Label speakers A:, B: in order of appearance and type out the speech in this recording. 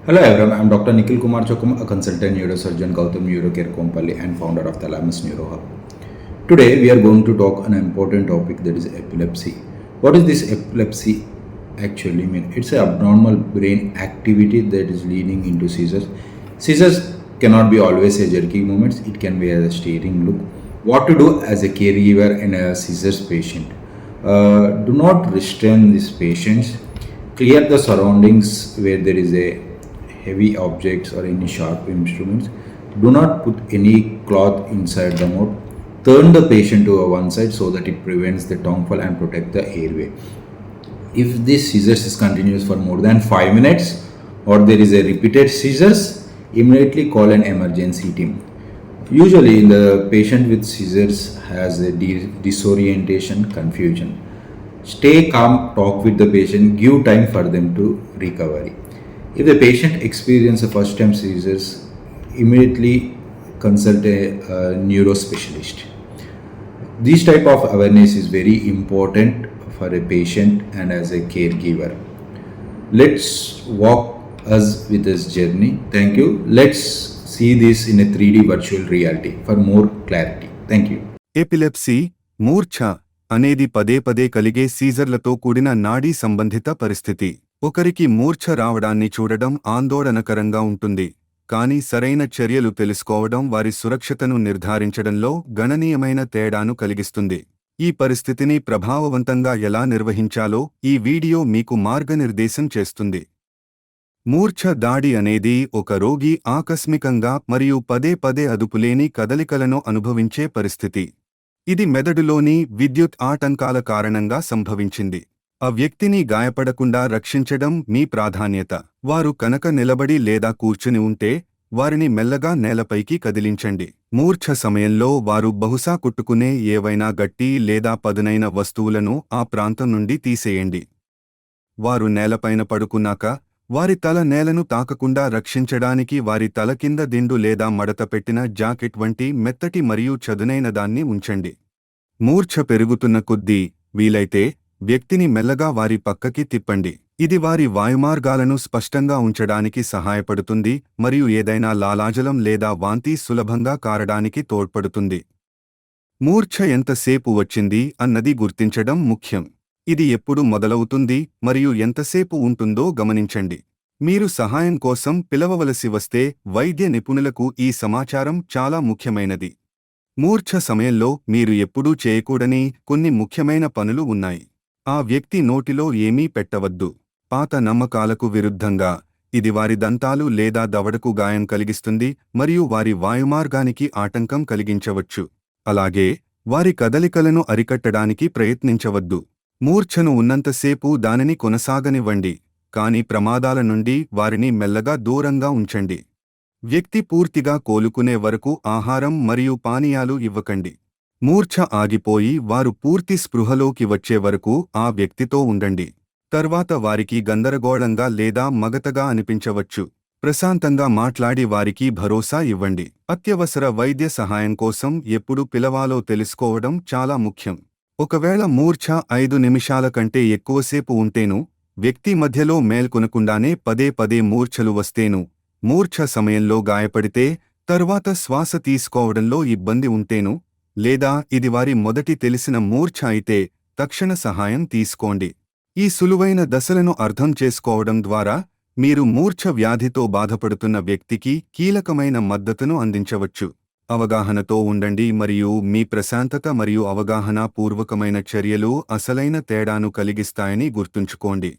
A: Hello everyone, I'm Dr. Nikhil Kumar Chokum, a consultant neurosurgeon, Gautam Neurocare Kompally, and founder of Thalamus NeuroHub. Today we are going to talk an important topic, that is epilepsy. What is this epilepsy actually mean? It's an abnormal brain activity that is leading into seizures. Seizures cannot be always a jerky movements, it can be a steering look. What to do as a caregiver in a seizures patient? Do not restrain these patients. Clear the surroundings where there is a heavy objects or any sharp instruments. Do not put any cloth inside the mouth. Turn the patient to one side so that it prevents the tongue fall and protect the airway. If this seizures is continuous for more than 5 minutes or there is a repeated seizures, immediately call an emergency team. Usually the patient with seizures has a disorientation, confusion. Stay calm, talk with the patient, give time for them to recovery. If the patient experiences a first time seizures, immediately consult a neuro specialist. This type of awareness is very important for a patient and as a caregiver. Let's walk us with this journey. Thank you. Let's see this in a 3D virtual reality for more clarity. Thank you.
B: Epilepsy మూర్ఛ అనేది పదే పదే కలిగే సీజర్లతో కూడిన నాడీ సంబంధిత పరిస్థితి. ఒకరికి మూర్ఛ రావడాన్ని చూడడం ఆందోళనకరంగా ఉంటుంది, కానీ సరైన చర్యలు తెలుసుకోవడం వారి సురక్షతను నిర్ధారించడంలో గణనీయమైన తేడాను కలిగిస్తుంది. ఈ పరిస్థితిని ప్రభావవంతంగా ఎలా నిర్వహించాలో ఈ వీడియో మీకు మార్గనిర్దేశం చేస్తుంది. మూర్ఛ దాడి అనేది ఒక రోగి ఆకస్మికంగా మరియు పదే పదే అదుపులేని కదలికలను అనుభవించే పరిస్థితి. ఇది మెదడులోని విద్యుత్ ఆటంకాల కారణంగా సంభవించింది. ఆ వ్యక్తిని గాయపడకుండా రక్షించడం మీ ప్రాధాన్యత. వారు కనుక నిలబడి లేదా కూర్చుని ఉంటే వారిని మెల్లగా నేలపైకి కదిలించండి. మూర్ఛ సమయంలో వారు బహుశా కుట్టుకునే ఏవైనా గట్టి లేదా పదునైన వస్తువులను ఆ ప్రాంతం నుండి తీసేయండి. వారు నేలపైన పడుకున్నాక వారి తల నేలను తాకకుండా రక్షించడానికి వారి తల కింద దిండు లేదా మడత పెట్టిన జాకెట్ వంటి మెత్తటి మరియు చదునైన దాన్ని ఉంచండి. మూర్ఛ పెరుగుతున్న కొద్దీ వీలైతే వ్యక్తిని మెల్లగా వారి పక్కకి తిప్పండి. ఇది వారి వాయుమార్గాలను స్పష్టంగా ఉంచడానికి సహాయపడుతుంది మరియు ఏదైనా లాలాజలం లేదా వాంతి సులభంగా కారడానికి తోడ్పడుతుంది. మూర్ఛ ఎంతసేపు వచ్చింది అన్నది గుర్తించడం ముఖ్యం. ఇది ఎప్పుడు మొదలవుతుంది మరియు ఎంతసేపు ఉంటుందో గమనించండి. మీరు సహాయం కోసం పిలవవలసి వస్తే వైద్య నిపుణులకు ఈ సమాచారం చాలా ముఖ్యమైనది. మూర్ఛ సమయంలో మీరు ఎప్పుడూ చేయకూడని కొన్ని ముఖ్యమైన పనులు ఉన్నాయి. ఆ వ్యక్తి నోటిలో ఏమీ పెట్టవద్దు. పాత నమ్మకాలకు విరుద్ధంగా ఇది వారి దంతాలు లేదా దవడకు గాయం కలిగిస్తుంది మరియు వారి వాయుమార్గానికి ఆటంకం కలిగించవచ్చు. అలాగే వారి కదలికలను అరికట్టడానికి ప్రయత్నించవద్దు. మూర్ఛను ఉన్నంతసేపు దానిని కొనసాగనివ్వండి, కాని ప్రమాదాల నుండి వారిని మెల్లగా దూరంగా ఉంచండి. వ్యక్తి పూర్తిగా కోలుకునే వరకు ఆహారం మరియు పానీయాలు ఇవ్వకండి. మూర్ఛ ఆగిపోయి వారు పూర్తి స్పృహలోకి వచ్చే వరకు ఆ వ్యక్తితో ఉండండి. తర్వాత వారికి గందరగోళంగా లేదా మగతగా అనిపించవచ్చు. ప్రశాంతంగా మాట్లాడి వారికి భరోసా ఇవ్వండి. అత్యవసర వైద్య సహాయం కోసం ఎప్పుడు పిలవాలో తెలుసుకోవడం చాలా ముఖ్యం. ఒకవేళ మూర్ఛ 5 నిమిషాల కంటే ఎక్కువసేపు ఉంటేను, వ్యక్తి మధ్యలో మేల్కొనకుండానే పదే పదే మూర్ఛలు వస్తేను, మూర్ఛ సమయంలో గాయపడితే, తరువాత శ్వాస తీసుకోవడంలో ఇబ్బంది ఉంటేను, లేదా ఇది వారి మొదటి తెలిసిన మూర్ఛ అయితే తక్షణ సహాయం తీసుకోండి. ఈ సులువైన దశలను అర్థం చేసుకోవడం ద్వారా మీరు మూర్ఛ వ్యాధితో బాధపడుతున్న వ్యక్తికి కీలకమైన మద్దతును అందించవచ్చు. అవగాహనతో ఉండండి మరియు మీ ప్రశాంతత మరియు అవగాహన పూర్వకమైన చర్యలు అసలైన తేడాను కలిగిస్తాయని గుర్తుంచుకోండి.